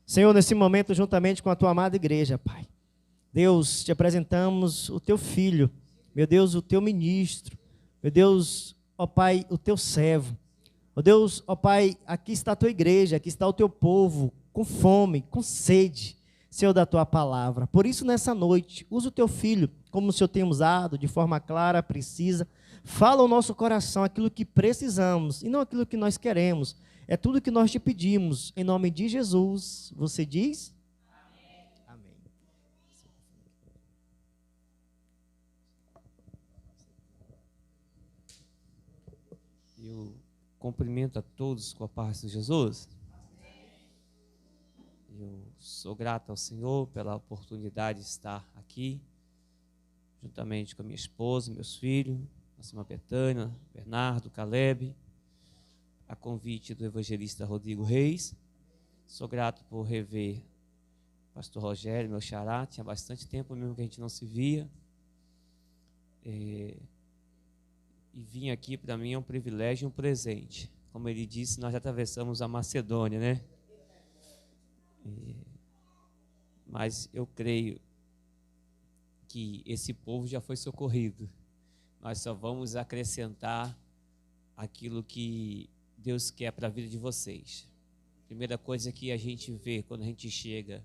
Senhor, nesse momento, juntamente com a tua amada igreja, Pai, Deus, te apresentamos o teu filho, meu Deus, o teu ministro, meu Deus, ó Pai, o teu servo. Ó Deus, ó Pai, aqui está a tua igreja, aqui está o teu povo, com fome, com sede, Senhor, da tua palavra. Por isso, nessa noite, usa o teu filho, como o Senhor tem usado, de forma clara, precisa. Fala ao nosso coração aquilo que precisamos e não aquilo que nós queremos. É tudo que nós te pedimos, em nome de Jesus. Você diz? Amém. Eu cumprimento a todos com a paz de Jesus. Eu sou grato ao Senhor pela oportunidade de estar aqui, juntamente com a minha esposa, meus filhos, a irmã Betânia, Bernardo, Caleb, a convite do evangelista Rodrigo Reis. Sou grato por rever o pastor Rogério, meu xará. Tinha bastante tempo mesmo que a gente não se via. E vir aqui para mim é um privilégio e um presente. Como ele disse, nós já atravessamos a Macedônia, né? Mas eu creio que esse povo já foi socorrido. Nós só vamos acrescentar aquilo que Deus quer para a vida de vocês. Primeira coisa que a gente vê quando a gente chega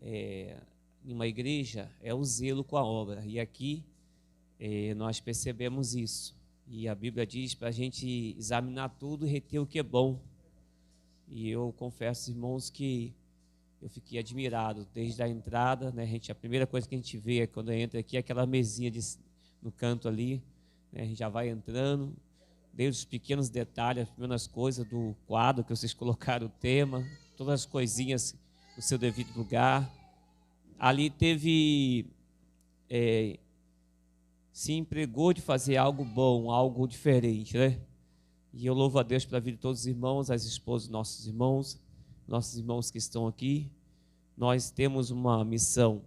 em uma igreja é o zelo com a obra. E aqui nós percebemos isso. E a Bíblia diz para a gente examinar tudo e reter o que é bom. E eu confesso, irmãos, que eu fiquei admirado desde a entrada, né? A primeira coisa que a gente vê quando entra aqui é aquela mesinha no canto ali, né? A gente já vai entrando, desde os pequenos detalhes, as primeiras coisas do quadro que vocês colocaram o tema, todas as coisinhas no seu devido lugar. Ali teve, se empregou de fazer algo bom, algo diferente, né? E eu louvo a Deus pela vida de todos os irmãos, as esposas dos nossos irmãos que estão aqui. Nós temos uma missão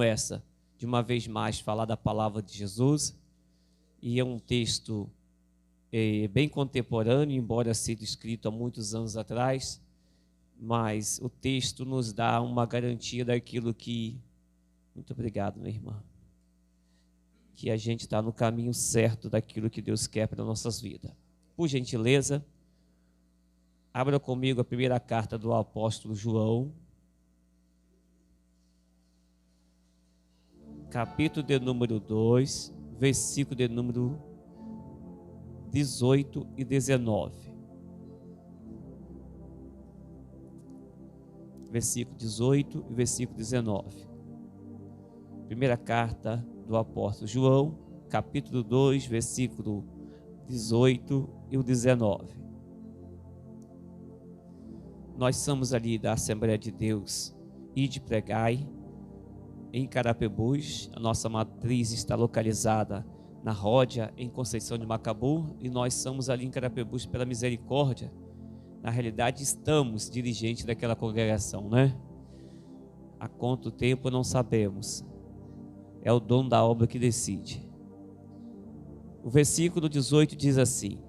essa, de uma vez mais falar da palavra de Jesus, e é um texto bem contemporâneo, embora sido escrito há muitos anos atrás, mas o texto nos dá uma garantia daquilo que... Muito obrigado, minha irmã. Que a gente está no caminho certo daquilo que Deus quer para nossas vidas. Por gentileza, abra comigo a primeira carta do apóstolo João, capítulo de número 2, versículo de número 18 e 19. Versículo 18 e versículo 19. Primeira carta do apóstolo João, capítulo 2, versículo 18 e o 19. Nós somos ali da Assembleia de Deus e de Pregai, em Carapebus. A nossa matriz está localizada na Ródia, em Conceição de Macabu, e nós somos ali em Carapebus pela misericórdia. Na realidade, estamos dirigentes daquela congregação, né? Há quanto tempo não sabemos. É o dono da obra que decide. O versículo 18 diz assim: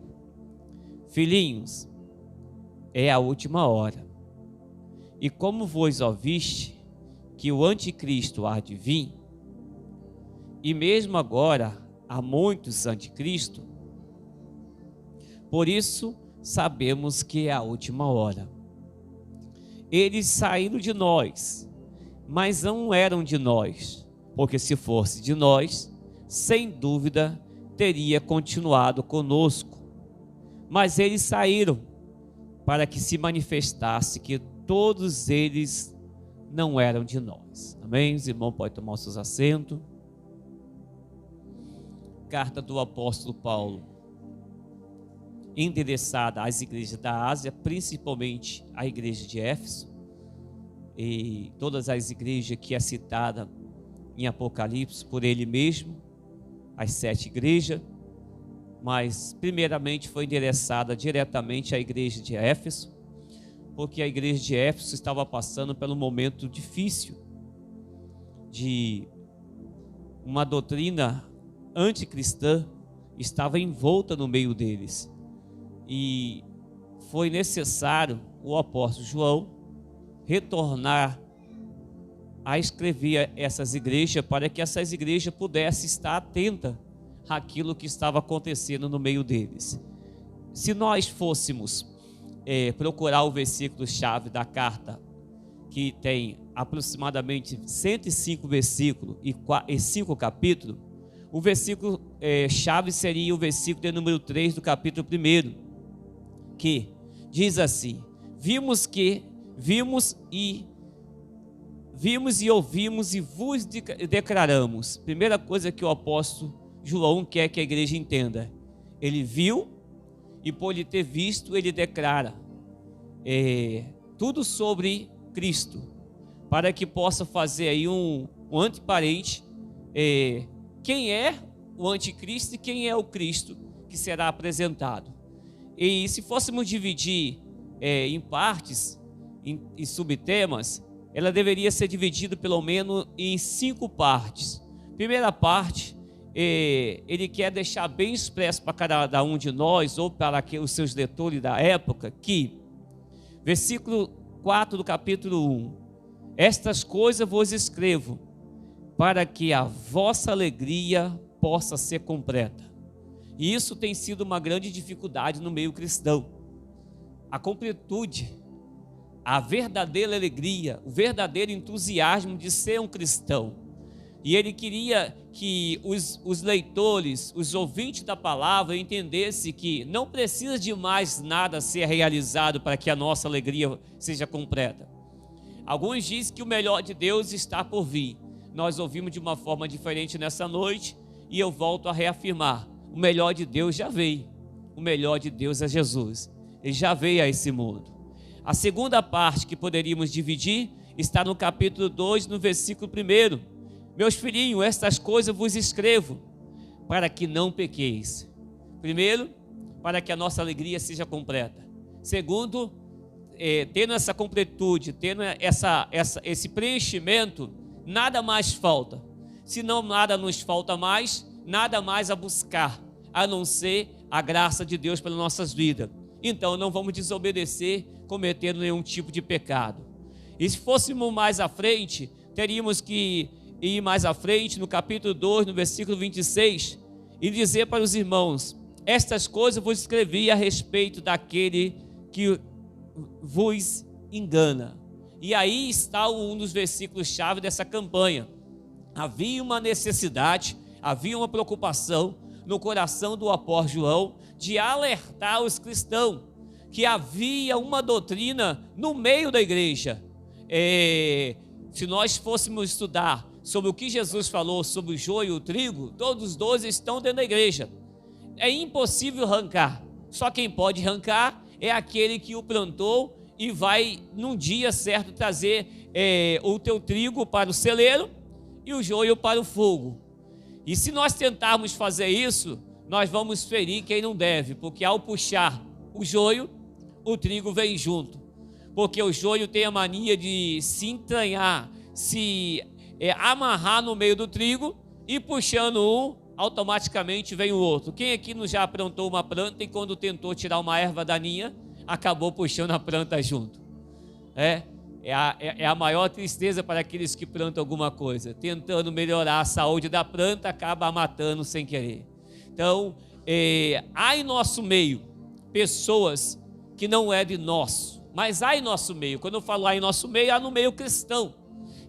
Filhinhos, é a última hora. E como vós ouviste que o anticristo há de vir, e mesmo agora há muitos anticristo, por isso sabemos que é a última hora. Eles saíram de nós, mas não eram de nós, porque se fosse de nós, sem dúvida teria continuado conosco. Mas eles saíram para que se manifestasse que todos eles não eram de nós. Amém? Os irmãos podem tomar os seus assentos. Carta do apóstolo Paulo, endereçada às igrejas da Ásia, principalmente à igreja de Éfeso, e todas as igrejas que é citada em Apocalipse por ele mesmo, as 7 igrejas, mas primeiramente foi endereçada diretamente à igreja de Éfeso, porque a igreja de Éfeso estava passando por um momento difícil de uma doutrina anticristã, estava envolta no meio deles, e foi necessário o apóstolo João retornar a escrever essas igrejas, para que essas igrejas pudessem estar atentas àquilo que estava acontecendo no meio deles. Se nós fôssemos procurar o versículo-chave da carta, que tem aproximadamente 105 versículos e 5 capítulos, o versículo-chave seria o versículo de número 3 do capítulo 1, que diz assim: Vimos e ouvimos e vos declaramos. Primeira coisa que o apóstolo João quer que a igreja entenda: ele viu, e por ele ter visto, ele declara tudo sobre Cristo, para que possa fazer aí um anteparente, quem é o anticristo e quem é o Cristo que será apresentado. E se fôssemos dividir em partes, em subtemas, ela deveria ser dividida pelo menos em 5 partes. Primeira parte, ele quer deixar bem expresso para cada um de nós, ou para os seus leitores da época, que, versículo 4 do capítulo 1, estas coisas vos escrevo, para que a vossa alegria possa ser completa. E isso tem sido uma grande dificuldade no meio cristão. A completude, a verdadeira alegria, o verdadeiro entusiasmo de ser um cristão. E ele queria que os leitores, os ouvintes da palavra entendessem que não precisa de mais nada ser realizado para que a nossa alegria seja completa. Alguns dizem que o melhor de Deus está por vir. Nós ouvimos de uma forma diferente nessa noite, e eu volto a reafirmar: o melhor de Deus já veio. O melhor de Deus é Jesus. Ele já veio a esse mundo. A segunda parte que poderíamos dividir está no capítulo 2, no versículo 1. Meus filhinhos, estas coisas vos escrevo, para que não pequeis. Primeiro, para que a nossa alegria seja completa. Segundo, tendo essa completude, tendo esse preenchimento, nada mais falta. Se não nada nos falta mais, nada mais a buscar, a não ser a graça de Deus pelas nossas vidas. Então não vamos desobedecer, cometendo nenhum tipo de pecado. E se fôssemos mais à frente, teríamos que ir mais à frente, no capítulo 2, no versículo 26, e dizer para os irmãos: estas coisas vos escrevi a respeito daquele que vos engana. E aí está um dos versículos-chave dessa campanha. Havia uma necessidade, havia uma preocupação no coração do apóstolo João de alertar os cristãos que havia uma doutrina no meio da igreja. Se nós fôssemos estudar sobre o que Jesus falou sobre o joio e o trigo, todos os 12 estão dentro da igreja. É impossível arrancar. Só quem pode arrancar é aquele que o plantou e vai, num dia certo, trazer o teu trigo para o celeiro e o joio para o fogo. E se nós tentarmos fazer isso, nós vamos ferir quem não deve, porque ao puxar o joio, o trigo vem junto. Porque o joio tem a mania de se entranhar, se amarrar no meio do trigo, e puxando um, automaticamente vem o outro. Quem aqui não já plantou uma planta e quando tentou tirar uma erva daninha, acabou puxando a planta junto? É a maior tristeza para aqueles que plantam alguma coisa. Tentando melhorar a saúde da planta, acaba matando sem querer. Então, há em nosso meio pessoas que não é de nosso, mas há em nosso meio. Quando eu falo há em nosso meio, há no meio cristão.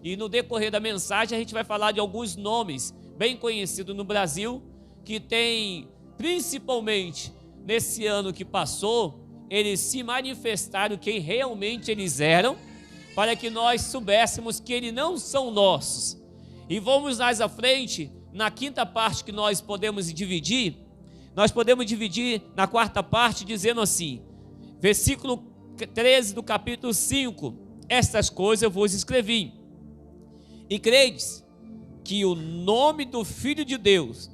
E no decorrer da mensagem a gente vai falar de alguns nomes bem conhecidos no Brasil, que tem, principalmente nesse ano que passou, eles se manifestaram quem realmente eles eram, para que nós soubéssemos que eles não são nossos. E vamos mais à frente, na quinta parte que nós podemos dividir na quarta parte dizendo assim, versículo 13 do capítulo 5, estas coisas eu vos escrevi, e credes que o nome do Filho de Deus,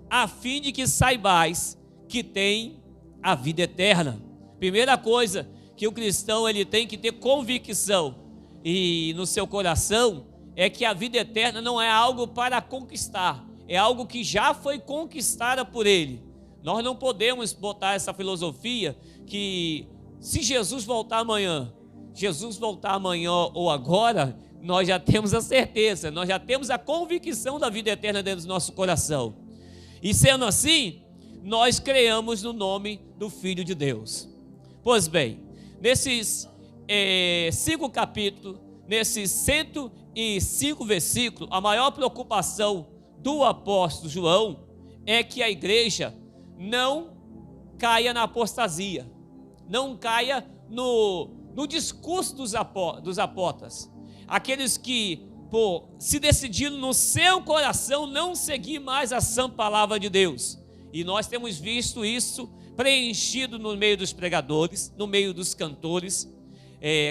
a fim de que saibais que tem a vida eterna. Primeira coisa que o cristão ele tem que ter convicção e no seu coração é que a vida eterna não é algo para conquistar, é algo que já foi conquistada por ele. Nós não podemos botar essa filosofia que se Jesus voltar amanhã, Jesus voltar amanhã ou agora, nós já temos a certeza, nós já temos a convicção da vida eterna dentro do nosso coração. E sendo assim, nós creamos no nome do Filho de Deus. Pois bem, nesses 5 capítulos, nesses 105 versículos, a maior preocupação do apóstolo João é que a igreja não caia na apostasia, não caia no discurso dos apóstolos, aqueles que se decidiram no seu coração não seguir mais a sã palavra de Deus. E nós temos visto isso preenchido no meio dos pregadores, no meio dos cantores.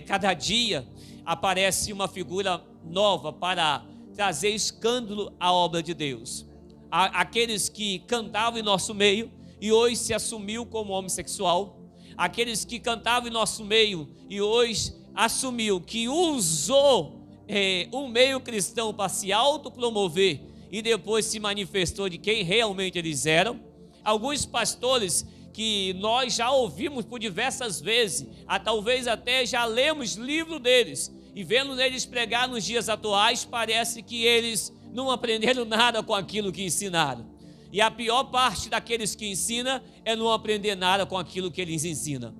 Cada dia aparece uma figura nova para trazer escândalo à obra de Deus. Aqueles que cantavam em nosso meio e hoje se assumiu como homossexual, aqueles que cantavam em nosso meio e hoje assumiu que usou um meio cristão para se autopromover e depois se manifestou de quem realmente eles eram. Alguns pastores que nós já ouvimos por diversas vezes, talvez até já lemos livro deles, e vendo eles pregar nos dias atuais, parece que eles não aprenderam nada com aquilo que ensinaram. E a pior parte daqueles que ensinam é não aprender nada com aquilo que eles ensinam.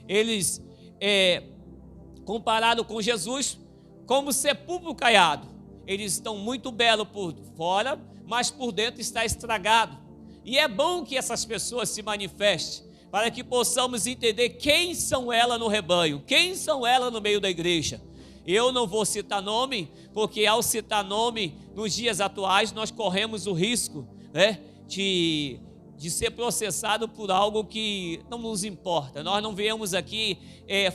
Eles compararam com Jesus como sepulcro caiado. Eles estão muito belos por fora, mas por dentro está estragado. E é bom que essas pessoas se manifestem, para que possamos entender quem são elas no rebanho, quem são elas no meio da igreja. Eu não vou citar nome, porque ao citar nome, nos dias atuais, nós corremos o risco, de ser processado por algo que não nos importa. Nós não viemos aqui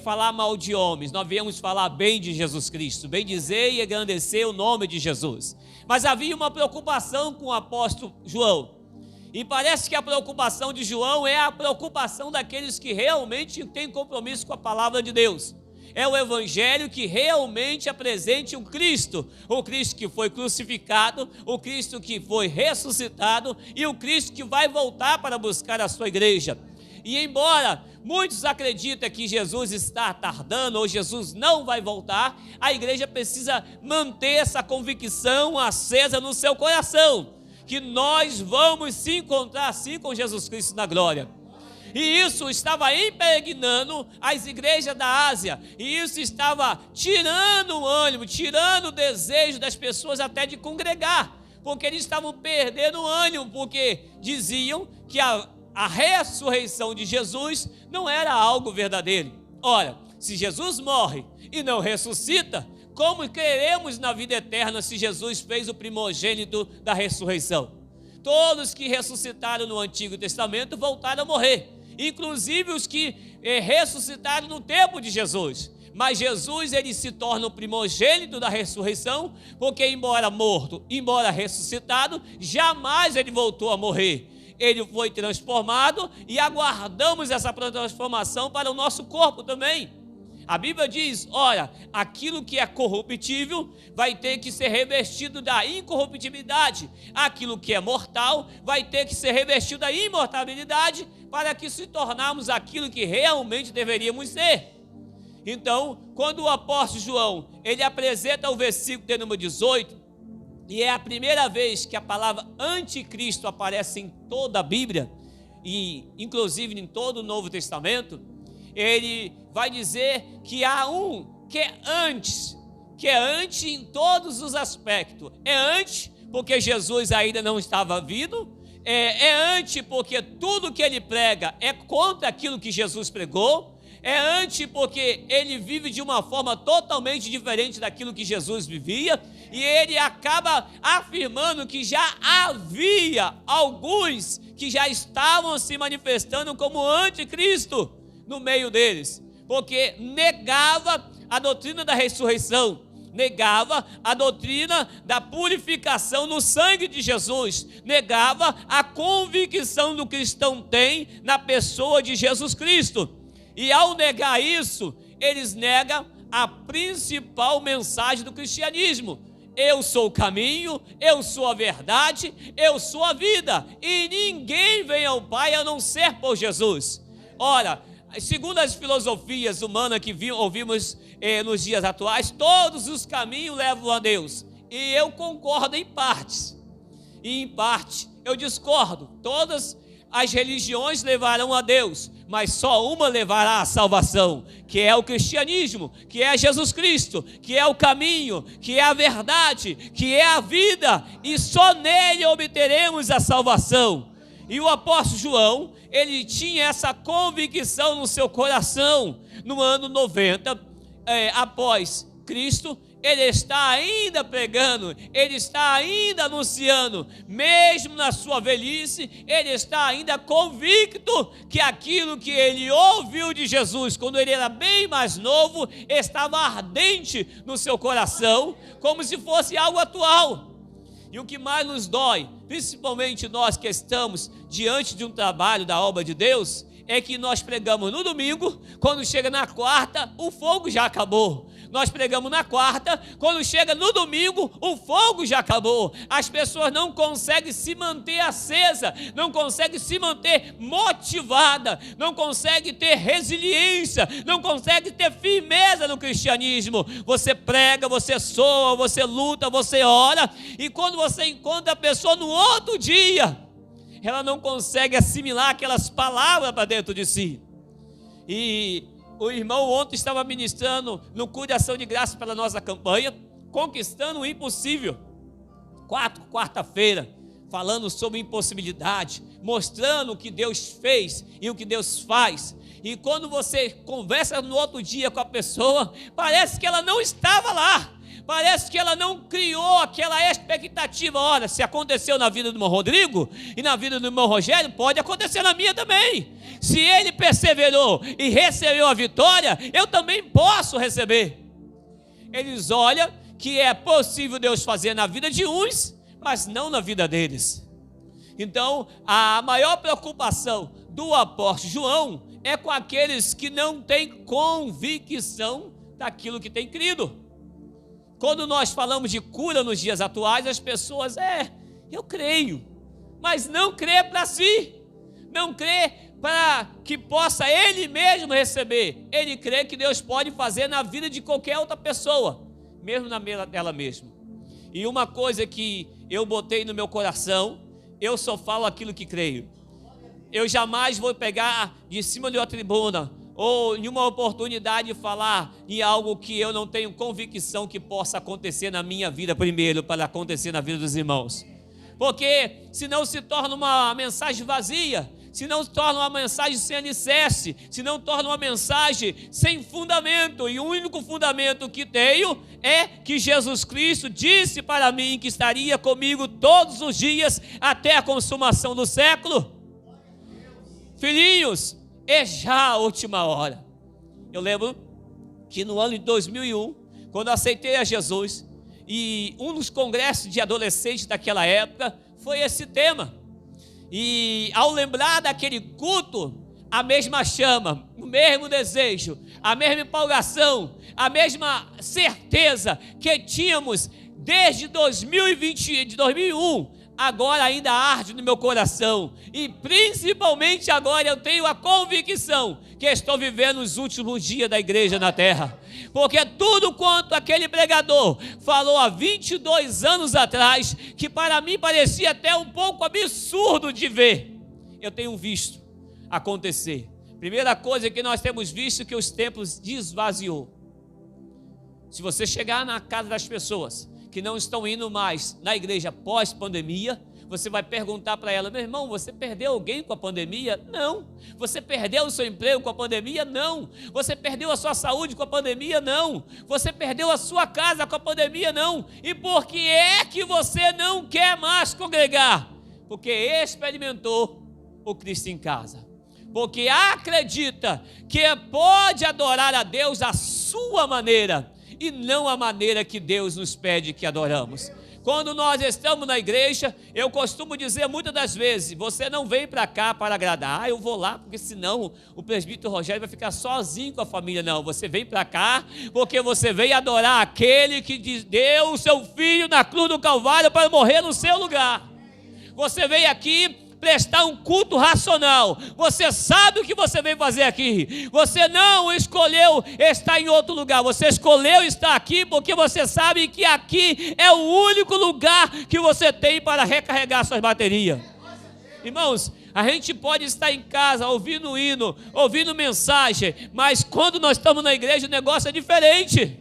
falar mal de homens, nós viemos falar bem de Jesus Cristo, bem dizer e engrandecer o nome de Jesus. Mas havia uma preocupação com o apóstolo João, e parece que a preocupação de João é a preocupação daqueles que realmente têm compromisso com a palavra de Deus. É o evangelho que realmente apresente o Cristo que foi crucificado, o Cristo que foi ressuscitado e o Cristo que vai voltar para buscar a sua igreja. E embora muitos acreditem que Jesus está tardando ou Jesus não vai voltar, a igreja precisa manter essa convicção acesa no seu coração, que nós vamos se encontrar assim com Jesus Cristo na glória. E isso estava impregnando as igrejas da Ásia, e isso estava tirando o ânimo, tirando o desejo das pessoas até de congregar, porque eles estavam perdendo o ânimo, porque diziam que a ressurreição de Jesus não era algo verdadeiro. Ora, se Jesus morre e não ressuscita, como creremos na vida eterna se Jesus fez o primogênito da ressurreição? Todos que ressuscitaram no Antigo Testamento voltaram a morrer, inclusive os que ressuscitaram no tempo de Jesus. Mas Jesus, ele se torna o primogênito da ressurreição, porque embora morto, embora ressuscitado, jamais ele voltou a morrer. Ele foi transformado e aguardamos essa transformação para o nosso corpo também. A Bíblia diz, olha, aquilo que é corruptível vai ter que ser revestido da incorruptibilidade, aquilo que é mortal vai ter que ser revestido da imortalidade, para que se tornarmos aquilo que realmente deveríamos ser. Então, quando o apóstolo João, ele apresenta o versículo de número 18, e é a primeira vez que a palavra anticristo aparece em toda a Bíblia, e inclusive em todo o Novo Testamento, ele vai dizer que há um que é antes em todos os aspectos. É antes porque Jesus ainda não estava vindo, é antes porque tudo que ele prega é contra aquilo que Jesus pregou, é antes porque ele vive de uma forma totalmente diferente daquilo que Jesus vivia, e ele acaba afirmando que já havia alguns que já estavam se manifestando como anticristo no meio deles, porque negava a doutrina da ressurreição, negava a doutrina da purificação no sangue de Jesus, negava a convicção do cristão tem na pessoa de Jesus Cristo. E ao negar isso, eles negam a principal mensagem do cristianismo: eu sou o caminho, eu sou a verdade, eu sou a vida, e ninguém vem ao Pai a não ser por Jesus. Ora, segundo as filosofias humanas que ouvimos nos dias atuais, todos os caminhos levam a Deus. E eu concordo em partes. E em parte eu discordo. Todas as religiões levarão a Deus, mas só uma levará à salvação, que é o cristianismo, que é Jesus Cristo, que é o caminho, que é a verdade, que é a vida, e só nele obteremos a salvação. E o apóstolo João, ele tinha essa convicção no seu coração. No ano 90, após Cristo, ele está ainda pregando, ele está ainda anunciando, mesmo na sua velhice, ele está ainda convicto que aquilo que ele ouviu de Jesus, quando ele era bem mais novo, estava ardente no seu coração, como se fosse algo atual. E o que mais nos dói, principalmente nós que estamos diante de um trabalho da obra de Deus, é que nós pregamos no domingo, quando chega na quarta, o fogo já acabou. Nós pregamos na quarta, quando chega no domingo, o fogo já acabou. As pessoas não conseguem se manter acesa, não conseguem se manter motivada, não conseguem ter resiliência, não conseguem ter firmeza no cristianismo. Você prega, você soa, você luta, você ora, e quando você encontra a pessoa no outro dia, ela não consegue assimilar aquelas palavras para dentro de si. E o irmão ontem estava ministrando no culto de ação de graça para a nossa campanha, conquistando o impossível. Quarta-feira, falando sobre impossibilidade, mostrando o que Deus fez e o que Deus faz. E quando você conversa no outro dia com a pessoa, parece que ela não estava lá. Parece que ela não criou aquela expectativa. Olha, se aconteceu na vida do irmão Rodrigo e na vida do irmão Rogério, pode acontecer na minha também. Se ele perseverou e recebeu a vitória, eu também posso receber. Eles olham que é possível Deus fazer na vida de uns, mas não na vida deles. Então, a maior preocupação do apóstolo João é com aqueles que não têm convicção daquilo que têm crido. Quando nós falamos de cura nos dias atuais, as pessoas, eu creio, mas não crê para si, não crê para que possa ele mesmo receber. Ele crê que Deus pode fazer na vida de qualquer outra pessoa, mesmo na dela mesma. E uma coisa que eu botei no meu coração, eu só falo aquilo que creio. Eu jamais vou pegar de cima de uma tribuna ou em uma oportunidade de falar em algo que eu não tenho convicção que possa acontecer na minha vida primeiro, para acontecer na vida dos irmãos. Porque senão se torna uma mensagem vazia, se não torna uma mensagem sem alicerce, se não torna uma mensagem sem fundamento. E o único fundamento que tenho é que Jesus Cristo disse para mim que estaria comigo todos os dias até a consumação do século. Filhinhos, é já a última hora. Eu lembro que no ano de 2001, quando eu aceitei a Jesus, e um dos congressos de adolescentes daquela época foi esse tema. E ao lembrar daquele culto, a mesma chama, o mesmo desejo, a mesma empolgação, a mesma certeza que tínhamos desde 2001, agora ainda arde no meu coração. E principalmente agora eu tenho a convicção que estou vivendo os últimos dias da igreja na terra. Porque tudo quanto aquele pregador falou há 22 anos atrás, que para mim parecia até um pouco absurdo de ver, eu tenho visto acontecer. Primeira coisa que nós temos visto, que os templos esvaziou. Se você chegar na casa das pessoas que não estão indo mais na igreja pós-pandemia, você vai perguntar para ela: meu irmão, você perdeu alguém com a pandemia? Não. Você perdeu o seu emprego com a pandemia? Não. Você perdeu a sua saúde com a pandemia? Não. Você perdeu a sua casa com a pandemia? Não. E por que é que você não quer mais congregar? Porque experimentou o Cristo em casa. Porque acredita que pode adorar a Deus à sua maneira e não a maneira que Deus nos pede que adoramos. Quando nós estamos na igreja, eu costumo dizer muitas das vezes: você não vem para cá para agradar, eu vou lá porque senão o presbítero Rogério vai ficar sozinho com a família. Não, você vem para cá porque você veio adorar aquele que deu o seu filho na cruz do Calvário para morrer no seu lugar. Você veio aqui prestar um culto racional. Você sabe o que você veio fazer aqui. Você não escolheu estar em outro lugar. Você escolheu estar aqui porque você sabe que aqui é o único lugar que você tem para recarregar suas baterias. Irmãos, a gente pode estar em casa ouvindo hino, ouvindo mensagem, mas quando nós estamos na igreja o negócio é diferente.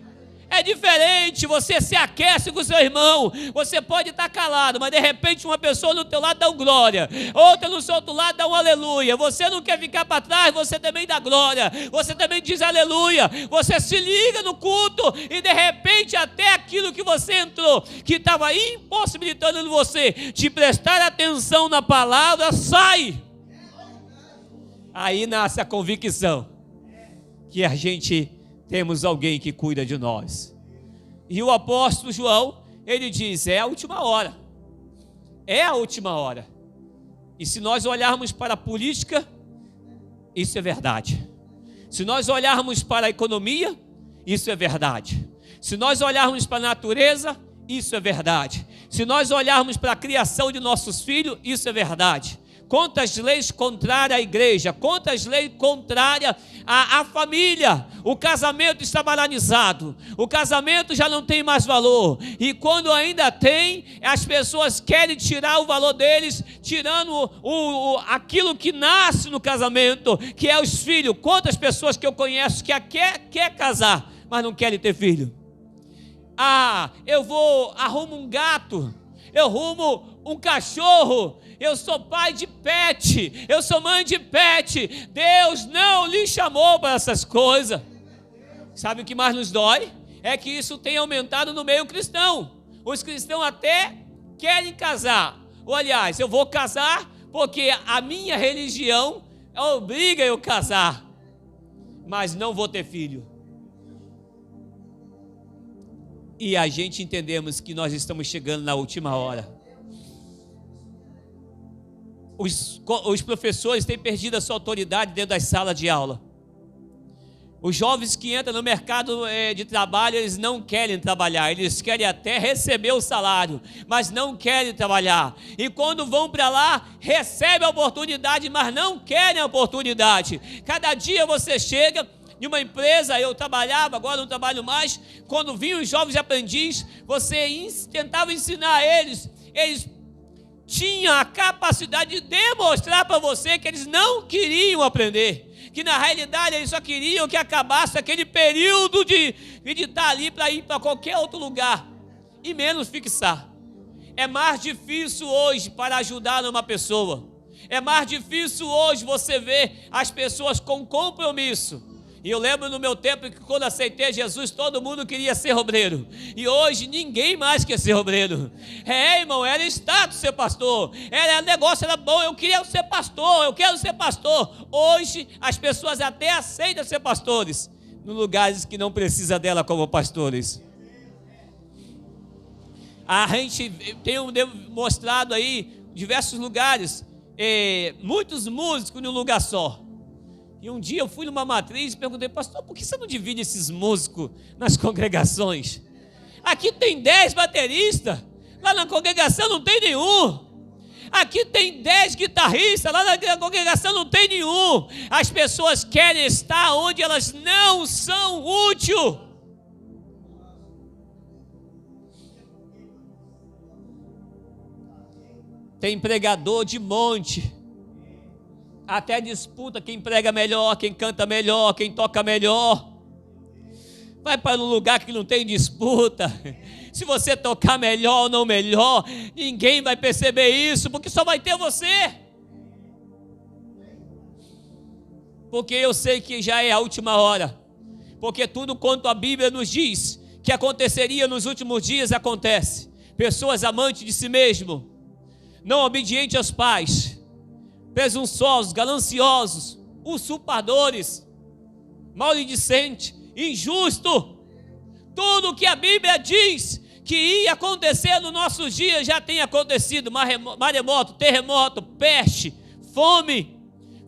É diferente, você se aquece com o seu irmão. Você pode estar calado, mas de repente uma pessoa no teu lado dá um glória, outra no seu outro lado dá um aleluia. Você não quer ficar para trás, você também dá glória, você também diz aleluia. Você se liga no culto e de repente até aquilo que você entrou, que estava impossibilitando você de prestar atenção na palavra, sai. Aí nasce a convicção que a gente temos alguém que cuida de nós. E o apóstolo João, ele diz, é a última hora. É a última hora. E se nós olharmos para a política, isso é verdade. Se nós olharmos para a economia, isso é verdade. Se nós olharmos para a natureza, isso é verdade. Se nós olharmos para a criação de nossos filhos, isso é verdade. Quantas leis contrárias à igreja, quantas leis contrárias à família. O casamento está banalizado, o casamento já não tem mais valor, e quando ainda tem, as pessoas querem tirar o valor deles, tirando aquilo que nasce no casamento, que é os filhos. Quantas pessoas que eu conheço que quer casar, mas não querem ter filho? Arrumo um gato, eu arrumo um cachorro, eu sou pai de pet, eu sou mãe de pet. Deus não lhe chamou para essas coisas. Sabe o que mais nos dói? É que isso tem aumentado no meio cristão. Os cristãos até querem casar. Ou, aliás, eu vou casar porque a minha religião obriga eu a casar, mas não vou ter filho. E a gente entendemos que nós estamos chegando na última hora. Os professores têm perdido a sua autoridade dentro das salas de aula. Os jovens que entram no mercado de trabalho, eles não querem trabalhar, eles querem até receber o salário, mas não querem trabalhar. E quando vão para lá, recebem a oportunidade, mas não querem a oportunidade. Cada dia você chega em uma empresa, eu trabalhava, agora não trabalho mais. Quando vinham os jovens aprendizes, você tentava ensinar eles tinham a capacidade de demonstrar para você que eles não queriam aprender, que na realidade eles só queriam que acabasse aquele período de estar ali para ir para qualquer outro lugar e menos fixar. É mais difícil hoje para ajudar uma pessoa, é mais difícil hoje você ver as pessoas com compromisso. E eu lembro no meu tempo que quando aceitei Jesus, todo mundo queria ser obreiro. E hoje ninguém mais quer ser obreiro. Irmão, era status ser pastor. O negócio era bom, eu queria ser pastor, eu quero ser pastor. Hoje as pessoas até aceitam ser pastores, em lugares que não precisa dela como pastores. A gente tem mostrado aí diversos lugares, muitos músicos em um lugar só. E um dia eu fui numa matriz e perguntei, pastor, por que você não divide esses músicos nas congregações? Aqui tem 10 bateristas, lá na congregação não tem nenhum. Aqui tem 10 guitarristas, lá na congregação não tem nenhum. As pessoas querem estar onde elas não são úteis. Tem pregador de monte. Até disputa quem prega melhor, quem canta melhor, quem toca melhor. Vai para um lugar que não tem disputa. Se você tocar melhor ou não melhor, ninguém vai perceber isso, porque só vai ter você. Porque eu sei que já é a última hora. Porque tudo quanto a Bíblia nos diz que aconteceria nos últimos dias, acontece. Pessoas amantes de si mesmo, não obedientes aos pais, presunçosos, gananciosos, usurpadores, maledicentes, injusto. Tudo que a Bíblia diz que ia acontecer nos nossos dias já tem acontecido. Maremoto, terremoto, peste, fome,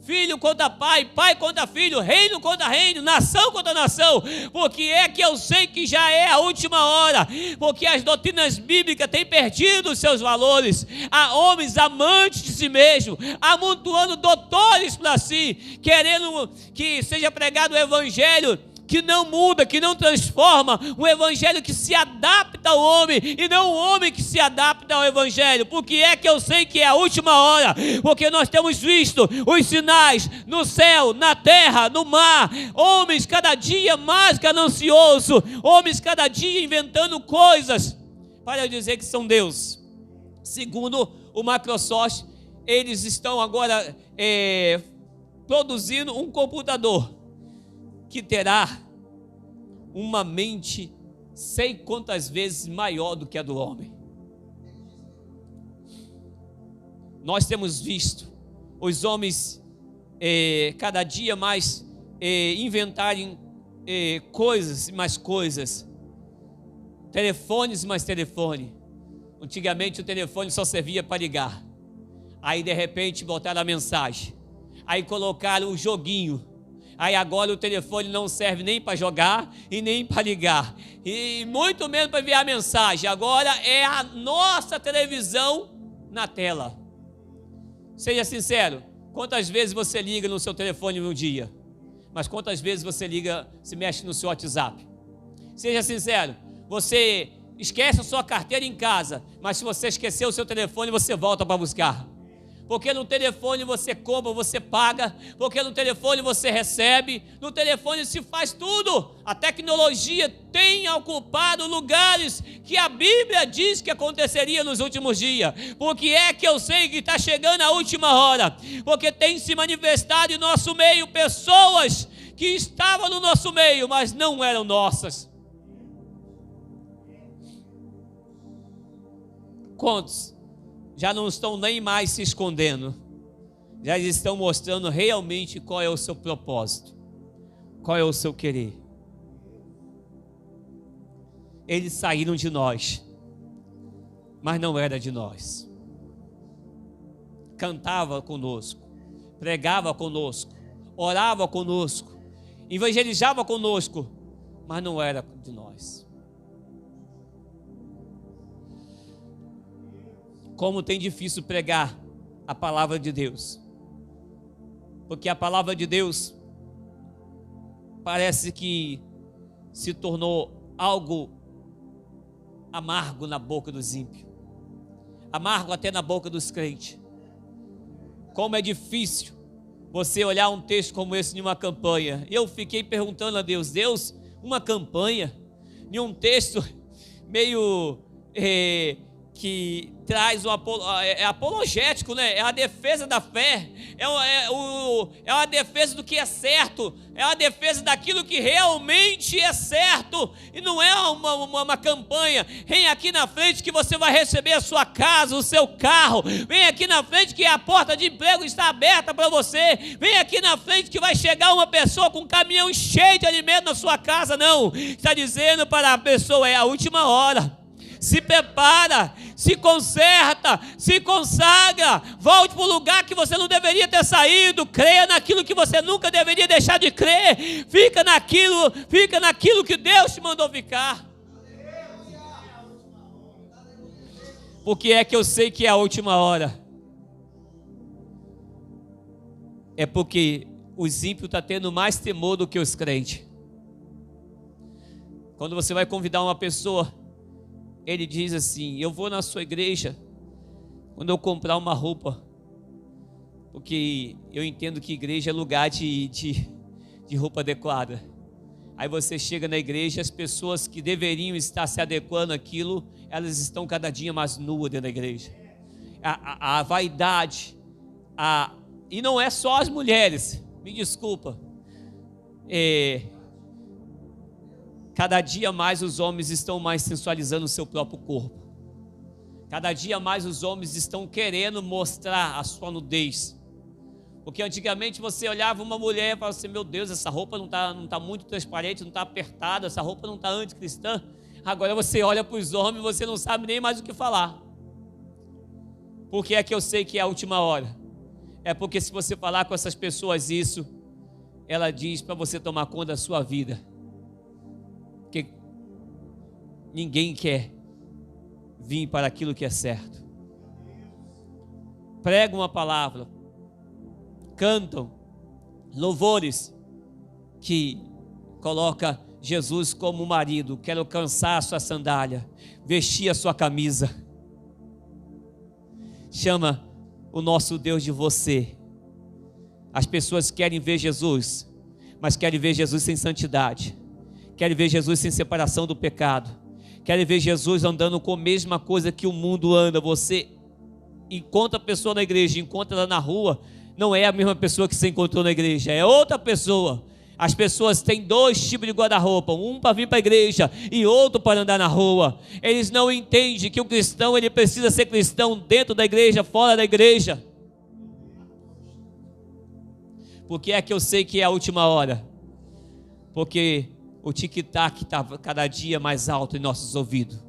filho contra pai, pai contra filho, reino contra reino, nação contra nação. Porque é que eu sei que já é a última hora, porque as doutrinas bíblicas têm perdido os seus valores. Há homens amantes de si mesmo, amontoando doutores para si, querendo que seja pregado o evangelho que não muda, que não transforma, um evangelho que se adapta ao homem, e não o homem que se adapta ao evangelho. Porque é que eu sei que é a última hora, porque nós temos visto os sinais no céu, na terra, no mar, homens cada dia mais gananciosos, homens cada dia inventando coisas para dizer que são Deus. Segundo o Microsoft, eles estão agora produzindo um computador que terá uma mente sei quantas vezes maior do que a do homem. Nós temos visto os homens cada dia mais inventarem coisas e mais coisas, telefones e mais telefone. Antigamente o telefone só servia para ligar, aí de repente botaram a mensagem, aí colocaram o joguinho. Aí agora o telefone não serve nem para jogar e nem para ligar, e muito menos para enviar mensagem. Agora é a nossa televisão na tela. Seja sincero, quantas vezes você liga no seu telefone no dia? Mas quantas vezes você liga, se mexe no seu WhatsApp? Seja sincero, você esquece a sua carteira em casa, mas se você esquecer o seu telefone, você volta para buscar. Porque no telefone você compra, você paga, porque no telefone você recebe, no telefone se faz tudo. A tecnologia tem ocupado lugares que a Bíblia diz que aconteceria nos últimos dias. Porque é que eu sei que está chegando a última hora, porque tem se manifestado em nosso meio pessoas que estavam no nosso meio, mas não eram nossas. Quantos já não estão nem mais se escondendo, já estão mostrando realmente qual é o seu propósito, qual é o seu querer. Eles saíram de nós, mas não era de nós. Cantava conosco, pregava conosco, orava conosco, evangelizava conosco, mas não era de nós. Como tem difícil pregar a palavra de Deus, porque a palavra de Deus parece que se tornou algo amargo na boca dos ímpios, amargo até na boca dos crentes. Como é difícil você olhar um texto como esse em uma campanha. Eu fiquei perguntando a Deus, uma campanha, em um texto meio que traz apologético, né? É a defesa da fé, é a defesa do que é certo, é a defesa daquilo que realmente é certo, e não é uma campanha. Vem aqui na frente que você vai receber a sua casa, o seu carro. Vem aqui na frente que a porta de emprego está aberta para você. Vem aqui na frente que vai chegar uma pessoa com um caminhão cheio de alimento na sua casa. Não, está dizendo para a pessoa, é a última hora. Se prepara, se conserta, se consagra, volte para o lugar que você não deveria ter saído, creia naquilo que você nunca deveria deixar de crer, fica naquilo que Deus te mandou ficar. Porque é que eu sei que é a última hora? É porque os ímpios estão tendo mais temor do que os crentes. Quando você vai convidar uma pessoa, ele diz assim, eu vou na sua igreja quando eu comprar uma roupa, porque eu entendo que igreja é lugar de roupa adequada. Aí você chega na igreja, as pessoas que deveriam estar se adequando àquilo, elas estão cada dia mais nuas dentro da igreja. A vaidade, e não é só as mulheres, me desculpa, cada dia mais os homens estão mais sensualizando o seu próprio corpo. Cada dia mais os homens estão querendo mostrar a sua nudez. Porque antigamente você olhava uma mulher e falava assim, meu Deus, essa roupa não tá muito transparente, não está apertada, essa roupa não está anticristã. Agora você olha para os homens e você não sabe nem mais o que falar. Porque é que eu sei que é a última hora. É porque se você falar com essas pessoas isso, ela diz para você tomar conta da sua vida. Porque ninguém quer vir para aquilo que é certo. Pregam uma palavra, cantam louvores que coloca Jesus como marido, quer alcançar a sua sandália, vestir a sua camisa. Chama o nosso Deus de você. As pessoas querem ver Jesus, mas querem ver Jesus sem santidade, querem ver Jesus sem separação do pecado, querem ver Jesus andando com a mesma coisa que o mundo anda. Você encontra a pessoa na igreja, encontra ela na rua, não é a mesma pessoa que você encontrou na igreja, é outra pessoa. As pessoas têm dois tipos de guarda-roupa, um para vir para a igreja e outro para andar na rua. Eles não entendem que o cristão, ele precisa ser cristão dentro da igreja, fora da igreja. Por que é que eu sei que é a última hora? Porque o tic-tac está cada dia mais alto em nossos ouvidos.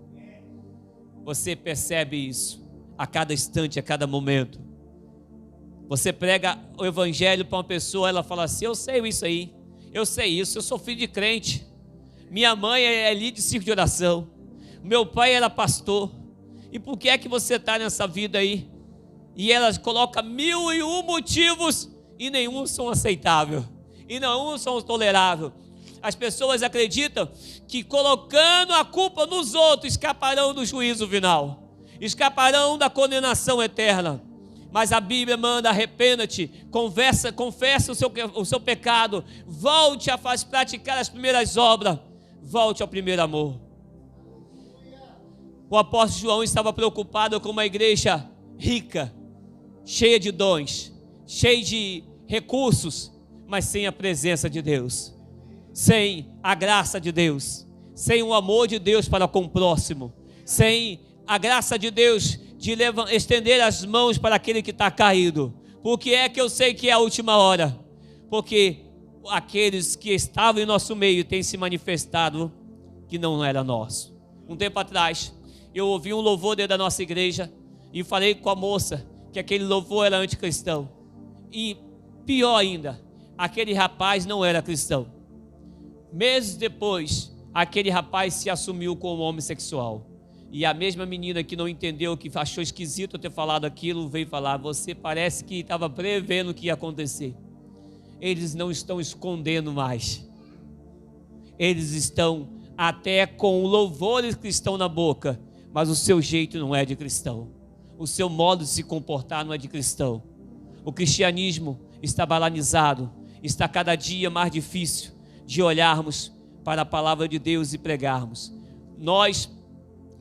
Você percebe isso a cada instante, a cada momento. Você prega o evangelho para uma pessoa, ela fala assim: eu sei isso aí, eu sei isso, eu sou filho de crente, minha mãe é líder de círculo de oração, meu pai era pastor, e por que é que você está nessa vida aí? E ela coloca 1001 motivos, e nenhum são aceitáveis, e nenhum são toleráveis. As pessoas acreditam que colocando a culpa nos outros, escaparão do juízo final, escaparão da condenação eterna. Mas a Bíblia manda: arrependa-te, confessa o seu pecado, volte a praticar as primeiras obras, volte ao primeiro amor. O apóstolo João estava preocupado com uma igreja rica, cheia de dons, cheia de recursos, mas sem a presença de Deus, sem a graça de Deus, sem o amor de Deus para com o próximo, sem a graça de Deus de estender as mãos para aquele que está caído. Por que é que eu sei que é a última hora? Porque aqueles que estavam em nosso meio têm se manifestado que não era nosso. Um tempo atrás, eu ouvi um louvor dentro da nossa igreja e falei com a moça que aquele louvor era anticristão. E pior ainda, aquele rapaz não era cristão. Meses depois, aquele rapaz se assumiu como homossexual. E a mesma menina que não entendeu, que achou esquisito eu ter falado aquilo, veio falar: você parece que estava prevendo o que ia acontecer. Eles não estão escondendo mais. Eles estão até com louvores cristãos na boca, mas o seu jeito não é de cristão. O seu modo de se comportar não é de cristão. O cristianismo está banalizado, está cada dia mais difícil de olharmos para a palavra de Deus e pregarmos. Nós,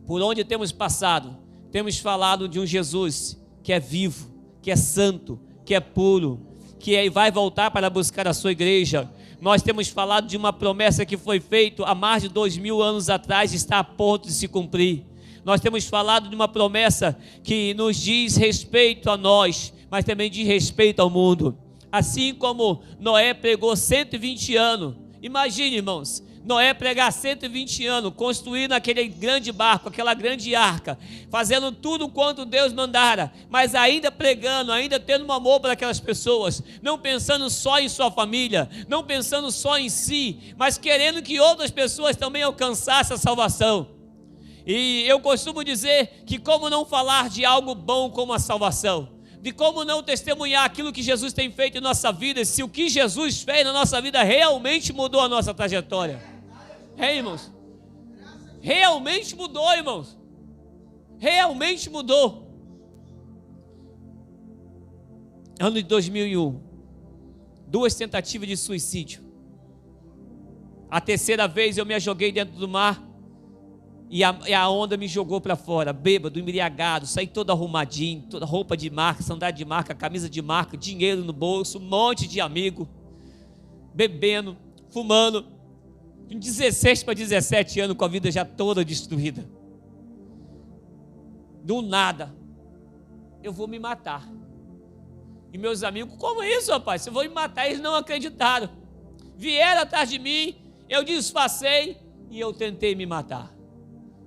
por onde temos passado, temos falado de um Jesus que é vivo, que é santo, que é puro, que vai voltar para buscar a sua igreja. Nós temos falado de uma promessa que foi feita há mais de 2000 anos atrás e está a ponto de se cumprir. Nós temos falado de uma promessa que nos diz respeito a nós, mas também diz respeito ao mundo. Assim como Noé pregou 120 anos, imagine, irmãos, Noé pregar 120 anos, construindo aquele grande barco, aquela grande arca, fazendo tudo quanto Deus mandara, mas ainda pregando, ainda tendo um amor para aquelas pessoas, não pensando só em sua família, não pensando só em si, mas querendo que outras pessoas também alcançassem a salvação. E eu costumo dizer que como não falar de algo bom como a salvação, de como não testemunhar aquilo que Jesus tem feito em nossa vida, se o que Jesus fez na nossa vida realmente mudou a nossa trajetória. Irmãos, realmente mudou, irmãos, realmente mudou. Ano de 2001, 2 tentativas de suicídio. A terceira vez eu me joguei dentro do mar e a onda me jogou para fora, bêbado, embriagado, saí todo arrumadinho, toda roupa de marca, sandália de marca, camisa de marca, dinheiro no bolso, um monte de amigo, bebendo, fumando. De 16 para 17 anos, com a vida já toda destruída. Do nada, eu vou me matar. E meus amigos: como é isso, rapaz? Você vai me matar? Eles não acreditaram. Vieram atrás de mim, eu disfarcei e eu tentei me matar.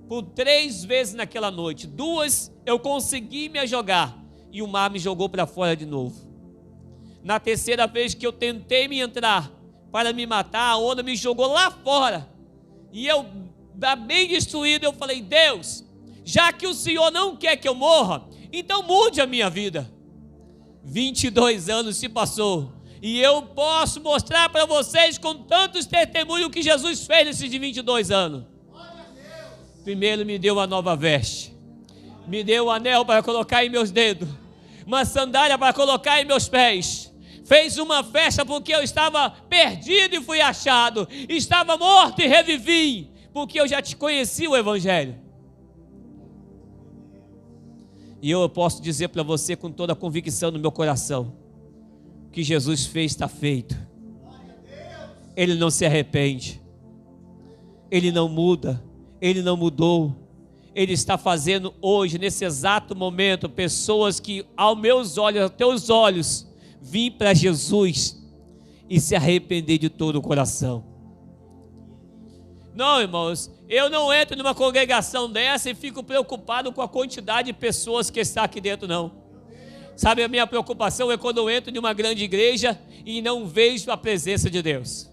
Por 3 vezes naquela noite. 2 eu consegui me jogar e o mar me jogou para fora de novo. Na terceira vez que eu tentei me entrar para me matar, a onda me jogou lá fora. E eu, bem destruído, eu falei: Deus, já que o Senhor não quer que eu morra, então mude a minha vida. 22 anos se passou. E eu posso mostrar para vocês com tantos testemunhos o que Jesus fez nesses 22 anos. Primeiro me deu uma nova veste. Me deu um anel para colocar em meus dedos. Uma sandália para colocar em meus pés. Fez uma festa porque eu estava perdido e fui achado. Estava morto e revivi, porque eu já te conheci o Evangelho. E eu posso dizer para você com toda a convicção no meu coração: o que Jesus fez está feito. Ele não se arrepende. Ele não muda. Ele não mudou. Ele está fazendo hoje, nesse exato momento, pessoas que aos meus olhos, aos teus olhos, vim para Jesus e se arrepender de todo o coração. Não, irmãos, eu não entro numa congregação dessa e fico preocupado com a quantidade de pessoas que está aqui dentro, não. Sabe, a minha preocupação é quando eu entro em uma grande igreja e não vejo a presença de Deus.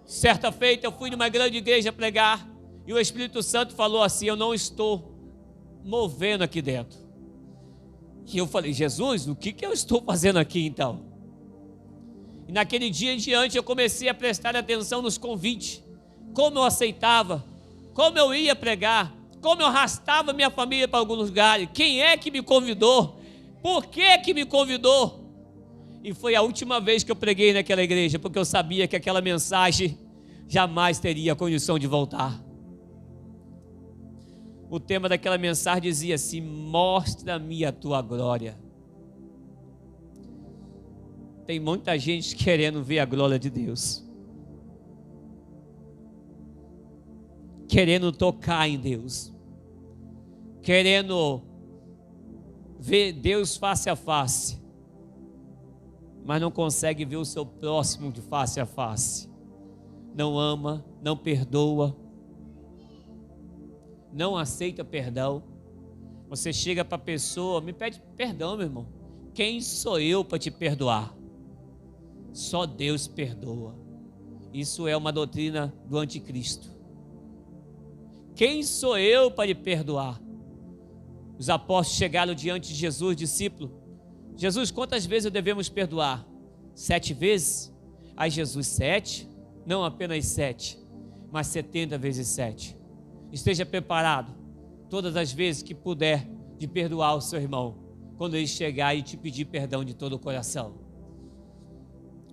Certa feita eu fui numa grande igreja pregar e o Espírito Santo falou assim: eu não estou movendo aqui dentro. E eu falei: Jesus, o que eu estou fazendo aqui então? E naquele dia em diante eu comecei a prestar atenção nos convites. Como eu aceitava, como eu ia pregar, como eu arrastava minha família para alguns lugares. Quem é que me convidou? Por que me convidou? E foi a última vez que eu preguei naquela igreja, porque eu sabia que aquela mensagem jamais teria condição de voltar. O tema daquela mensagem dizia assim: mostra-me a tua glória. Tem muita gente querendo ver a glória de Deus, querendo tocar em Deus, querendo ver Deus face a face, mas não consegue ver o seu próximo de face a face. Não ama, não perdoa, não aceita perdão. Você chega para a pessoa: me pede perdão, meu irmão. Quem sou eu para te perdoar? Só Deus perdoa. Isso é uma doutrina do anticristo. Quem sou eu para lhe perdoar? Os apóstolos chegaram diante de Jesus, discípulo: Jesus, quantas vezes devemos perdoar? 7 vezes? Aí Jesus: 7? Não apenas 7, mas 70 vezes 7. Esteja preparado todas as vezes que puder de perdoar o seu irmão, quando ele chegar e te pedir perdão de todo o coração.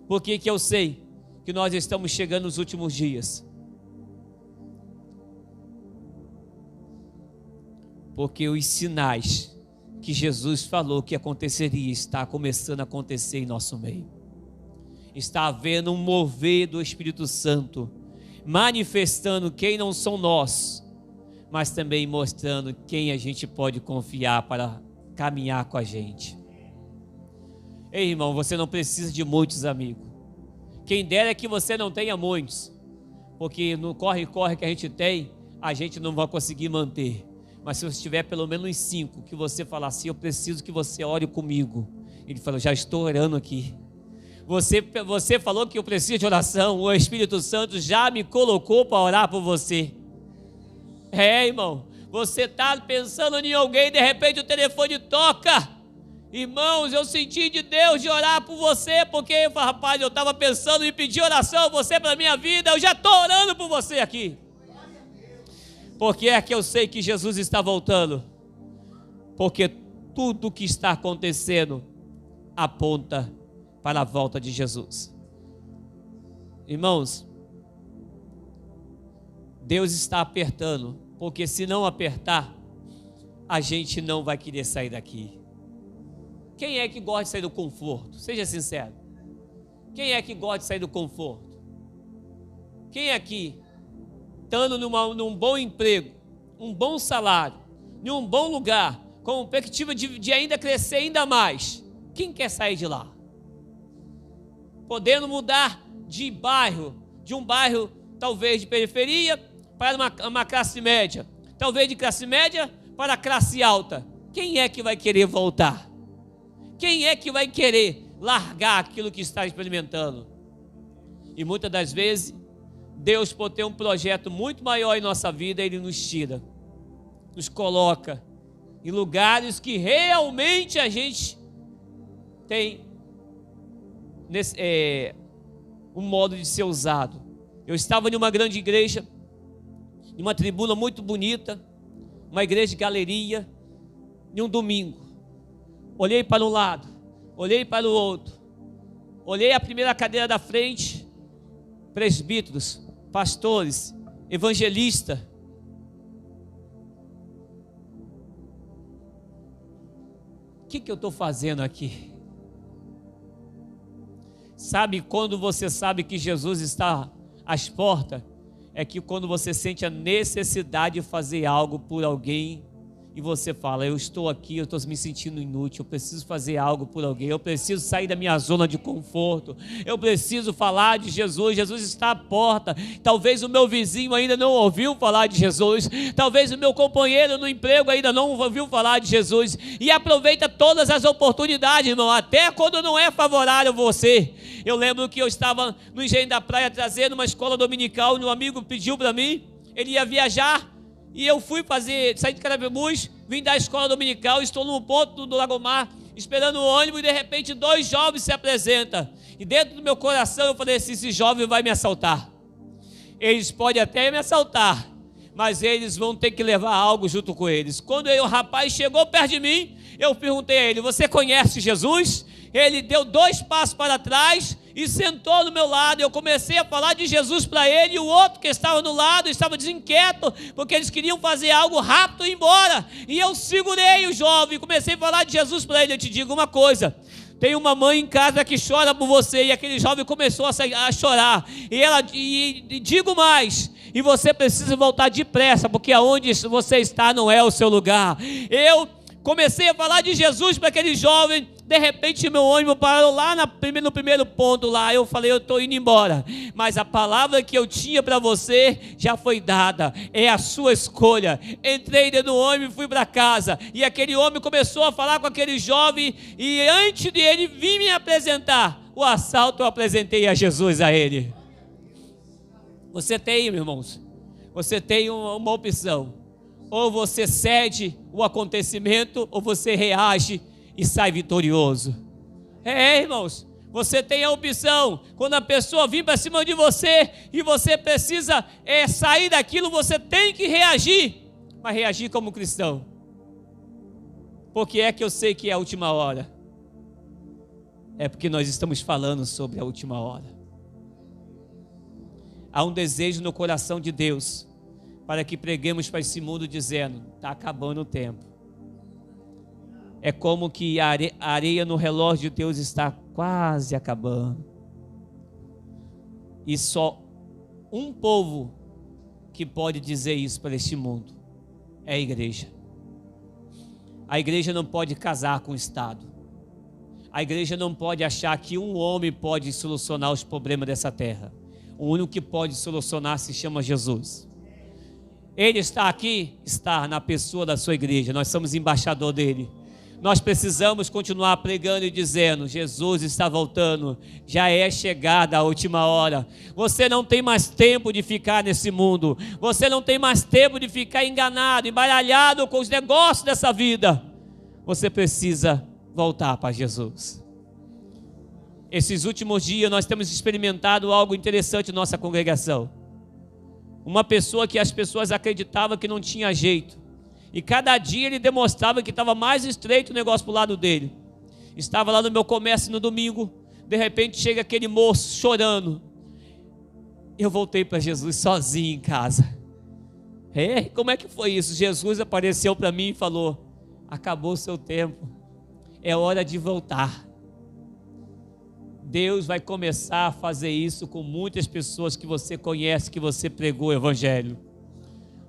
Por que eu sei que nós estamos chegando nos últimos dias? Porque os sinais que Jesus falou que aconteceria está começando a acontecer em nosso meio. Está havendo um mover do Espírito Santo, manifestando quem não são nós, mas também mostrando quem a gente pode confiar para caminhar com a gente. Ei, irmão, você não precisa de muitos amigos. Quem dera é que você não tenha muitos, porque no corre-corre que a gente não vai conseguir manter. Mas se você tiver pelo menos 5, que você falar assim: eu preciso que você ore comigo. Ele falou: já estou orando aqui. Você falou que eu preciso de oração, o Espírito Santo já me colocou para orar por você. Irmão, você está pensando em alguém, de repente o telefone toca. Irmãos, eu senti de Deus de orar por você, porque, rapaz, eu estava pensando em pedir oração a você para a minha vida, eu já estou orando por você aqui. Porque é que eu sei que Jesus está voltando, porque tudo o que está acontecendo aponta para a volta de Jesus. Irmãos, Deus está apertando, porque se não apertar, a gente não vai querer sair daqui. Quem é que gosta de sair do conforto? Seja sincero. Quem é que gosta de sair do conforto? Quem aqui, estando num bom emprego, um bom salário, em um bom lugar, com perspectiva de ainda crescer ainda mais, quem quer sair de lá? Podendo mudar de um bairro talvez de periferia para uma classe média, talvez de classe média para classe alta. Quem é que vai querer voltar? Quem é que vai querer largar aquilo que está experimentando. E muitas das vezes, Deus, por ter um projeto muito maior em nossa vida, Ele nos tira, nos coloca em lugares que realmente a gente tem um modo de ser usado. Eu estava em uma grande igreja, em uma tribuna muito bonita, uma igreja de galeria, em um domingo. Olhei para um lado, olhei para o outro, olhei a primeira cadeira da frente, presbíteros, pastores, evangelistas. O que eu estou fazendo aqui? Sabe quando você sabe que Jesus está às portas? É que quando você sente a necessidade de fazer algo por alguém e você fala, eu estou aqui, eu estou me sentindo inútil, eu preciso fazer algo por alguém, eu preciso sair da minha zona de conforto, eu preciso falar de Jesus. Jesus está à porta. Talvez o meu vizinho ainda não ouviu falar de Jesus, talvez o meu companheiro no emprego ainda não ouviu falar de Jesus, e aproveita todas as oportunidades, irmão, até quando não é favorável a você. Eu lembro que eu estava no Engenho da Praia trazendo uma escola dominical, e um amigo pediu para mim, ele ia viajar, e eu fui sair de Carapebus, vim da escola dominical, estou no ponto do Lagomar, esperando o ônibus, e de repente 2 jovens se apresentam, e dentro do meu coração eu falei assim, esse jovem vai me assaltar. Eles podem até me assaltar, mas eles vão ter que levar algo junto com eles. Quando o rapaz chegou perto de mim, eu perguntei a ele, você conhece Jesus? Ele deu 2 passos para trás e sentou no meu lado. Eu comecei a falar de Jesus para ele, e o outro que estava no lado estava desinquieto, porque eles queriam fazer algo rápido e ir embora. E eu segurei o jovem, comecei a falar de Jesus para ele. Eu te digo uma coisa, tem uma mãe em casa que chora por você, e aquele jovem começou a chorar, e digo mais, e você precisa voltar depressa, porque aonde você está não é o seu lugar. Eu comecei a falar de Jesus para aquele jovem. De repente meu ônibus parou lá no primeiro ponto lá. Eu falei, eu estou indo embora, mas a palavra que eu tinha para você já foi dada, é a sua escolha. Entrei dentro do ônibus e fui para casa, e aquele homem começou a falar com aquele jovem, e antes de ele vir me apresentar o assalto, eu apresentei a Jesus a ele. Você tem, meus irmãos, você tem uma opção: ou você cede o acontecimento, ou você reage e sai vitorioso. Irmãos, você tem a opção. Quando a pessoa vir para cima de você e você precisa sair daquilo, você tem que reagir, mas reagir como cristão. Porque é que eu sei que é a última hora? É porque nós estamos falando sobre a última hora. Há um desejo no coração de Deus para que preguemos para esse mundo dizendo, está acabando o tempo. É como que a areia no relógio de Deus está quase acabando. E só um povo que pode dizer isso para este mundo é a igreja. A igreja não pode casar com o Estado. A igreja não pode achar que um homem pode solucionar os problemas dessa terra. O único que pode solucionar se chama Jesus. Ele está aqui, está na pessoa da sua igreja. Nós somos embaixador dele. Nós precisamos continuar pregando e dizendo, Jesus está voltando, já é chegada a última hora. Você não tem mais tempo de ficar nesse mundo. Você não tem mais tempo de ficar enganado, embaralhado com os negócios dessa vida. Você precisa voltar para Jesus. Esses últimos dias nós temos experimentado algo interessante em nossa congregação. Uma pessoa que as pessoas acreditavam que não tinha jeito. E cada dia ele demonstrava que estava mais estreito o negócio para o lado dele. Estava lá no meu comércio no domingo. De repente chega aquele moço chorando. Eu voltei para Jesus sozinho em casa. Como é que foi isso? Jesus apareceu para mim e falou, acabou o seu tempo. É hora de voltar. Deus vai começar a fazer isso com muitas pessoas que você conhece, que você pregou o evangelho.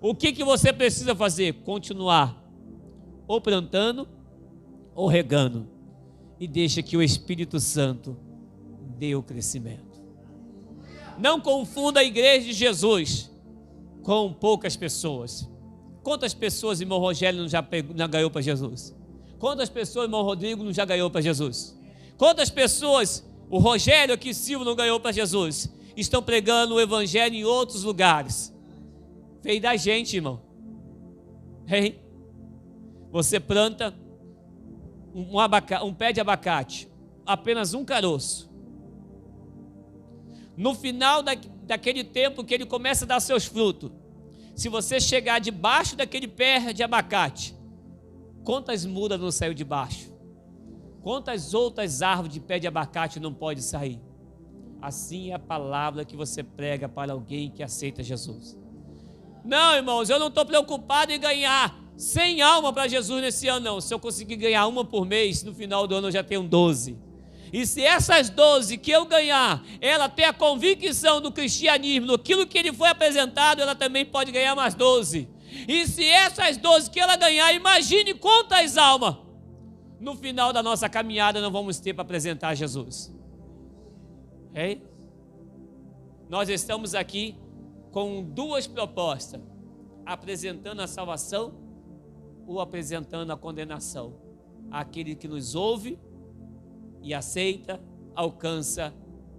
O que você precisa fazer? Continuar ou plantando ou regando, e deixa que o Espírito Santo dê o crescimento. Não confunda a igreja de Jesus com poucas pessoas. Quantas pessoas irmão Rogério não ganhou para Jesus? Quantas pessoas irmão Rodrigo não já ganhou para Jesus? Quantas pessoas, o Rogério aqui, Silvio, não ganhou para Jesus, estão pregando o evangelho em outros lugares? Veio da gente, irmão. Hein? Você planta um pé de abacate, apenas um caroço. No final daquele tempo que ele começa a dar seus frutos, se você chegar debaixo daquele pé de abacate, quantas mudas não saiu de baixo? Quantas outras árvores de pé de abacate não pode sair? Assim é a palavra que você prega para alguém que aceita Jesus. Não, irmãos, eu não estou preocupado em ganhar 100 almas para Jesus nesse ano, não. Se eu conseguir ganhar uma por mês, no final do ano eu já tenho 12. E se essas 12 que eu ganhar, ela tem a convicção do cristianismo, daquilo que ele foi apresentado, ela também pode ganhar mais 12. E se essas 12 que ela ganhar, imagine quantas almas no final da nossa caminhada não vamos ter para apresentar a Jesus. Hein? Nós estamos aqui com duas propostas: apresentando a salvação ou apresentando a condenação. Aquele que nos ouve e aceita, alcança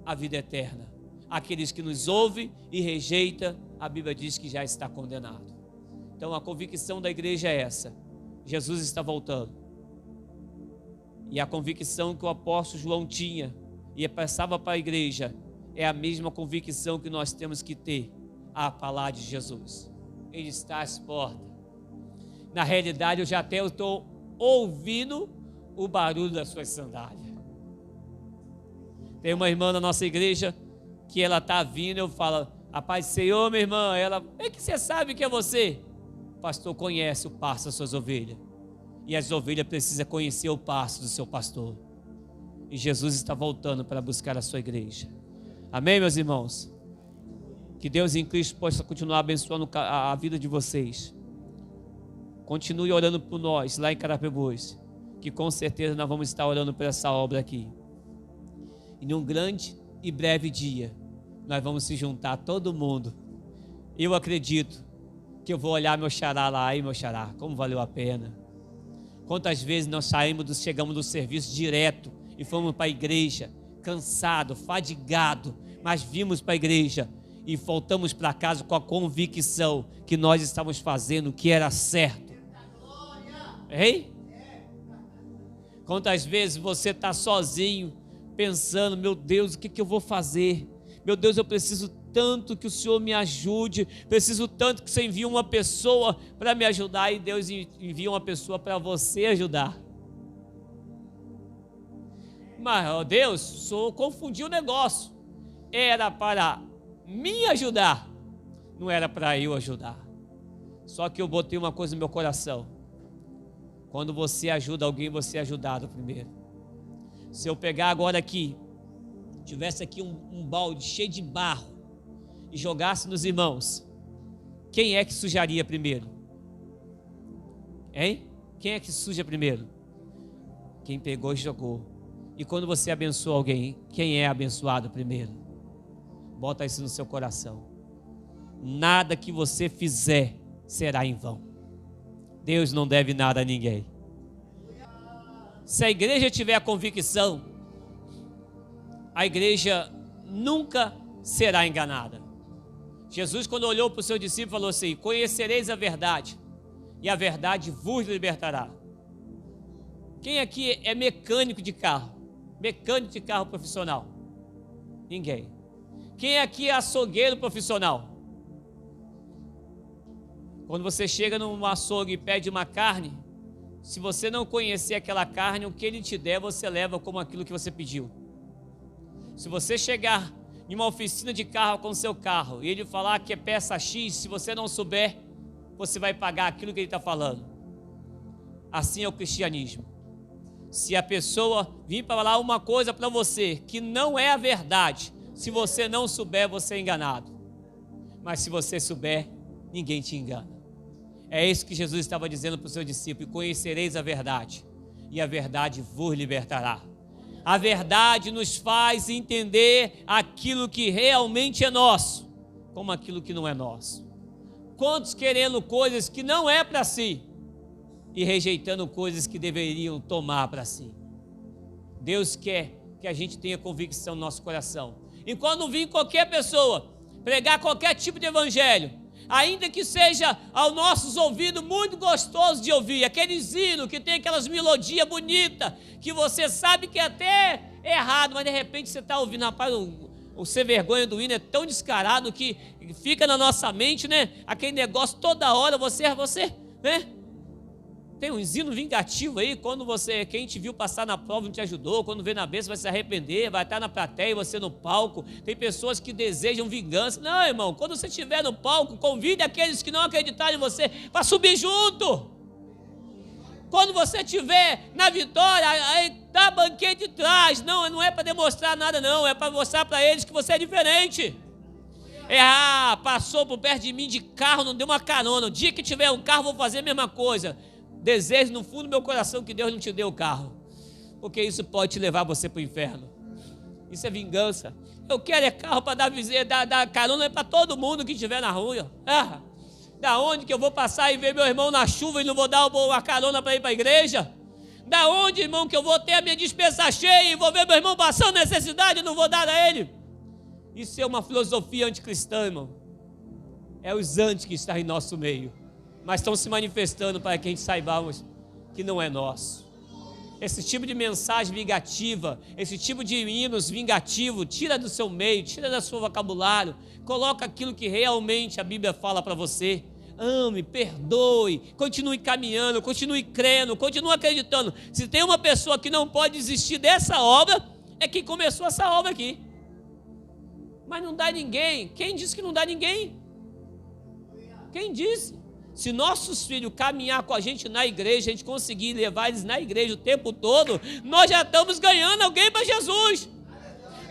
a vida eterna. Aqueles que nos ouvem e rejeita, a Bíblia diz que já está condenado. Então a convicção da igreja é essa: Jesus está voltando. E a convicção que o apóstolo João tinha e passava para a igreja é a mesma convicção que nós temos que ter a falar de Jesus. Ele está às portas. Na realidade, eu já até estou ouvindo o barulho das suas sandálias. Tem uma irmã na nossa igreja que ela está vindo, eu falo: a paz do Senhor, minha irmã. Ela: é que você sabe que é você? O pastor conhece o pasto das suas ovelhas. E as ovelhas precisam conhecer o pasto do seu pastor. E Jesus está voltando para buscar a sua igreja. Amém, meus irmãos? Que Deus em Cristo possa continuar abençoando a vida de vocês. Continue orando por nós lá em Carapebus, que com certeza nós vamos estar orando por essa obra aqui. E num grande e breve dia, nós vamos se juntar todo mundo. Eu acredito que eu vou olhar meu xará lá: aí meu xará, como valeu a pena. Quantas vezes nós chegamos do serviço direto e fomos para a igreja, cansado, fadigado, mas vimos para a igreja e voltamos para casa com a convicção que nós estávamos fazendo o que era certo. Hein? Quantas vezes você está sozinho, pensando: meu Deus, o que eu vou fazer? Meu Deus, eu preciso tanto que o Senhor me ajude, preciso tanto que você envie uma pessoa para me ajudar, e Deus envia uma pessoa para você ajudar. Mas, ó Deus, o Senhor confundiu o negócio. Era para me ajudar, não era para eu ajudar. Só que eu botei uma coisa no meu coração: quando você ajuda alguém, você é ajudado primeiro. Se eu pegar agora aqui, tivesse aqui um balde cheio de barro e jogasse nos irmãos, quem é que sujaria primeiro? Hein? Quem é que suja primeiro? Quem pegou e jogou. E quando você abençoa alguém, quem é abençoado primeiro? Bota isso no seu coração. Nada que você fizer será em vão. Deus não deve nada a ninguém. Se a igreja tiver a convicção, a igreja nunca será enganada. Jesus, quando olhou para o seu discípulo, falou assim: conhecereis a verdade, e a verdade vos libertará. Quem aqui é mecânico de carro? Mecânico de carro profissional? Ninguém. Quem aqui é açougueiro profissional? Quando você chega num açougue e pede uma carne, se você não conhecer aquela carne, o que ele te der, você leva como aquilo que você pediu. Se você chegar em uma oficina de carro com seu carro e ele falar que é peça X, se você não souber, você vai pagar aquilo que ele está falando. Assim é o cristianismo. Se a pessoa vir para falar uma coisa para você que não é a verdade, se você não souber, você é enganado. Mas se você souber, ninguém te engana. É isso que Jesus estava dizendo para o seu discípulo: conhecereis a verdade, e a verdade vos libertará. A verdade nos faz entender aquilo que realmente é nosso, como aquilo que não é nosso. Quantos querendo coisas que não é para si, e rejeitando coisas que deveriam tomar para si. Deus quer que a gente tenha convicção no nosso coração. E quando vir qualquer pessoa pregar qualquer tipo de evangelho, ainda que seja aos nossos ouvidos muito gostoso de ouvir, aqueles hinos que tem aquelas melodias bonitas, que você sabe que é até errado, mas de repente você está ouvindo, rapaz, o ser vergonha do hino é tão descarado que fica na nossa mente, né? Aquele negócio toda hora, você, né? Tem um ensino vingativo aí, quando quem te viu passar na prova não te ajudou, quando vê na bênção vai se arrepender, vai estar na plateia e você no palco. Tem pessoas que desejam vingança. Não, irmão, quando você estiver no palco, convide aqueles que não acreditaram em você para subir junto. Quando você estiver na vitória, aí dá banquete de trás. Não é para demonstrar nada não, é para mostrar para eles que você é diferente. Passou por perto de mim de carro, não deu uma carona. O dia que tiver um carro, vou fazer a mesma coisa. Desejo no fundo do meu coração que Deus não te dê o carro, porque isso pode te levar você para o inferno. Isso é vingança. Eu quero carro para dar carona para todo mundo que estiver na rua. Da onde que eu vou passar e ver meu irmão na chuva e não vou dar uma carona para ir para a igreja? Da onde, irmão, que eu vou ter a minha despensa cheia e vou ver meu irmão passando necessidade e não vou dar a ele? Isso é uma filosofia anticristã, irmão. É os anti que estão em nosso meio, mas estão se manifestando para que a gente saibamos que não é nosso. Esse tipo de mensagem vingativa, esse tipo de hinos vingativo, tira do seu meio, tira do seu vocabulário, coloca aquilo que realmente a Bíblia fala para você. Ame, perdoe, continue caminhando, continue crendo, continue acreditando. Se tem uma pessoa que não pode desistir dessa obra, é quem começou essa obra aqui. Mas não dá ninguém. Quem disse que não dá ninguém? Quem disse? Se nossos filhos caminhar com a gente na igreja, a gente conseguir levar eles na igreja o tempo todo, nós já estamos ganhando alguém para Jesus.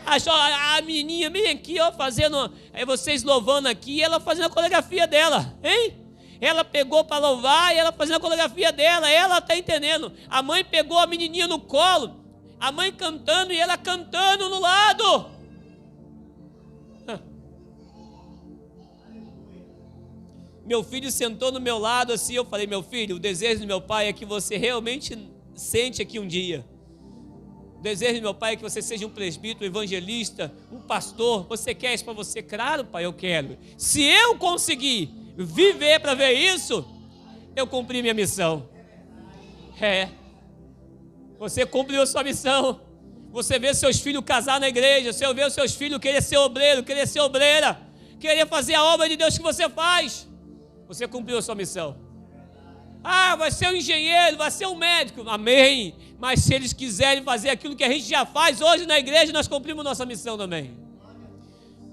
A menininha bem aqui, ó, fazendo, vocês louvando aqui, ela fazendo a coreografia dela, hein? Ela pegou para louvar e ela fazendo a coreografia dela, ela está entendendo. A mãe pegou a menininha no colo, a mãe cantando e ela cantando no lado. Meu filho sentou no meu lado assim, eu falei, meu filho, o desejo do meu pai é que você realmente sente aqui um dia. O desejo do meu pai é que você seja um presbítero, um evangelista, um pastor. Você quer isso para você? Claro, pai, eu quero. Se eu conseguir viver para ver isso, eu cumpri minha missão. Você cumpriu a sua missão. Você vê seus filhos casar na igreja, você vê os seus filhos querer ser obreiro, querer ser obreira, querer fazer a obra de Deus que você faz. Você cumpriu a sua missão. Vai ser um engenheiro, vai ser um médico. Amém. Mas se eles quiserem fazer aquilo que a gente já faz hoje na igreja, nós cumprimos nossa missão também.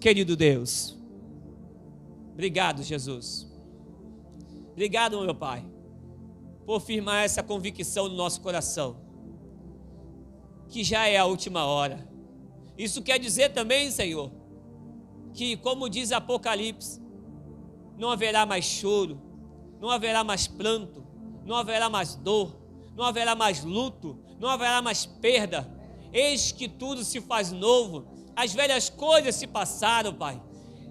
Querido Deus, obrigado, Jesus. Obrigado, meu Pai, por firmar essa convicção no nosso coração, que já é a última hora. Isso quer dizer também, Senhor, que, como diz Apocalipse, não haverá mais choro, não haverá mais pranto, não haverá mais dor, não haverá mais luto, não haverá mais perda. Eis que tudo se faz novo, as velhas coisas se passaram, Pai.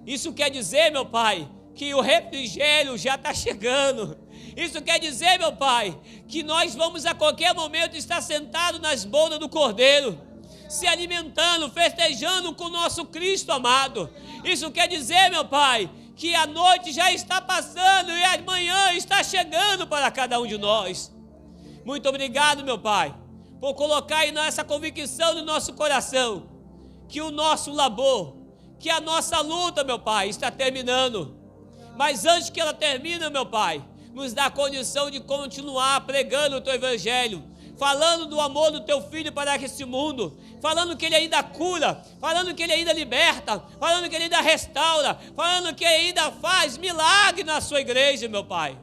Isso quer dizer, meu Pai, que o refrigério já está chegando. Isso quer dizer, meu Pai, que nós vamos a qualquer momento estar sentados nas bodas do Cordeiro, se alimentando, festejando com o nosso Cristo amado. Isso quer dizer, meu Pai, que a noite já está passando e a manhã está chegando para cada um de nós. Muito obrigado, meu Pai, por colocar aí essa convicção no nosso coração, que o nosso labor, que a nossa luta, meu Pai, está terminando. Mas antes que ela termine, meu Pai, nos dá a condição de continuar pregando o Teu Evangelho, falando do amor do Teu Filho para esse mundo, falando que Ele ainda cura, falando que Ele ainda liberta, falando que Ele ainda restaura, falando que Ele ainda faz milagre na Sua igreja, meu Pai.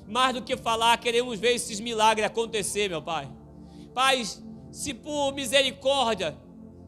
Mais do que falar, queremos ver esses milagres acontecer, meu Pai. Pai, se por misericórdia,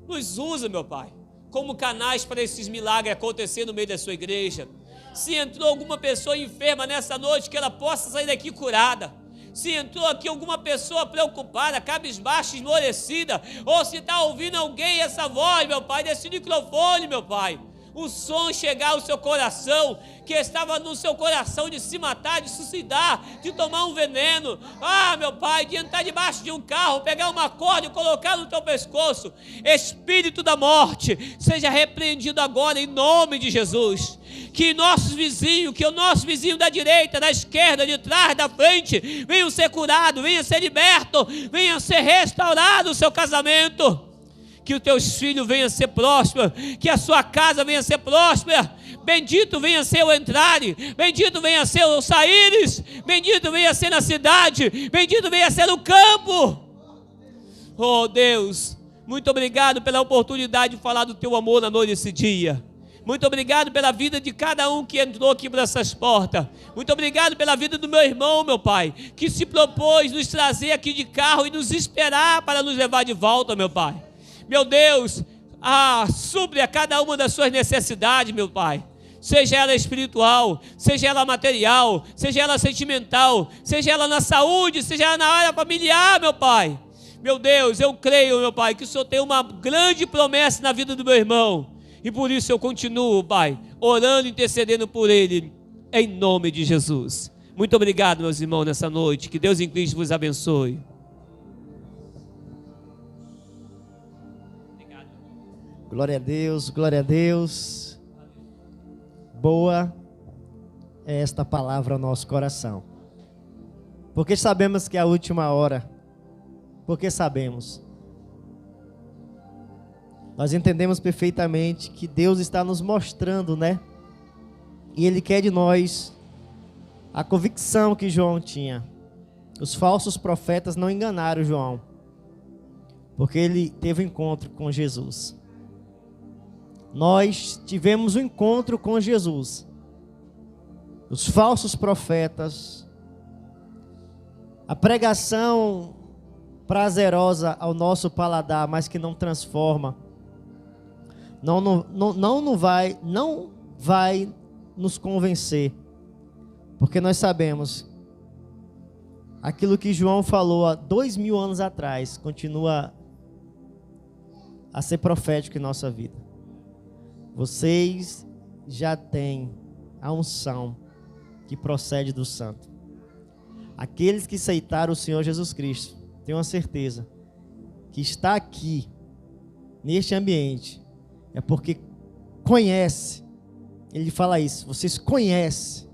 nos usa, meu Pai, como canais para esses milagres acontecer no meio da Sua igreja. Se entrou alguma pessoa enferma nessa noite, que ela possa sair daqui curada. Se entrou aqui alguma pessoa preocupada, cabisbaixa, esmorecida, ou se está ouvindo alguém essa voz, meu Pai, desse microfone, meu Pai, o som chegar ao seu coração, que estava no seu coração de se matar, de suicidar, de tomar um veneno. Ah, meu Pai, de entrar debaixo de um carro, pegar uma corda e colocar no teu pescoço. Espírito da morte, seja repreendido agora em nome de Jesus. Que nossos vizinhos, que o nosso vizinho da direita, da esquerda, de trás, da frente, venham ser curados, venham ser libertos, venham ser restaurados o seu casamento. Que os teus filhos venham ser prósperos, que a sua casa venha ser próspera. Bendito venha ser o entrar, bendito venha ser o saíres, bendito venha ser na cidade, bendito venha ser no campo. Oh Deus, muito obrigado pela oportunidade de falar do teu amor na noite desse dia. Muito obrigado pela vida de cada um que entrou aqui por essas portas. Muito obrigado pela vida do meu irmão, meu Pai, que se propôs nos trazer aqui de carro e nos esperar para nos levar de volta, meu Pai. Meu Deus, supre a cada uma das suas necessidades, meu Pai. Seja ela espiritual, seja ela material, seja ela sentimental, seja ela na saúde, seja ela na área familiar, meu Pai. Meu Deus, eu creio, meu Pai, que o Senhor tem uma grande promessa na vida do meu irmão. E por isso eu continuo, Pai, orando e intercedendo por ele, em nome de Jesus. Muito obrigado, meus irmãos, nessa noite. Que Deus em Cristo vos abençoe. Glória a Deus, glória a Deus. Boa é esta palavra ao nosso coração. Porque sabemos que é a última hora. Porque sabemos. Nós entendemos perfeitamente que Deus está nos mostrando, né? E Ele quer de nós a convicção que João tinha. Os falsos profetas não enganaram João, porque ele teve um encontro com Jesus. Nós tivemos um encontro com Jesus. Os falsos profetas, a pregação prazerosa ao nosso paladar, mas que não transforma, não vai nos convencer, porque nós sabemos aquilo que João falou há 2000 anos atrás continua a ser profético em nossa vida. Vocês já têm a unção que procede do Santo. Aqueles que aceitaram o Senhor Jesus Cristo, tenho a certeza que está aqui neste ambiente é porque conhece. Ele fala isso, vocês conhecem.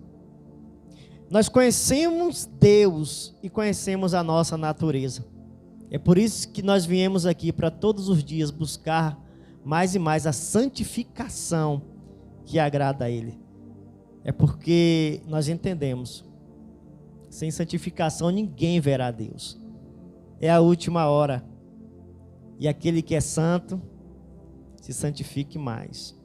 Nós conhecemos Deus e conhecemos a nossa natureza. É por isso que nós viemos aqui para todos os dias buscar mais e mais a santificação que agrada a Ele. É porque nós entendemos, sem santificação ninguém verá Deus. É a última hora. E aquele que é santo, se santifique mais.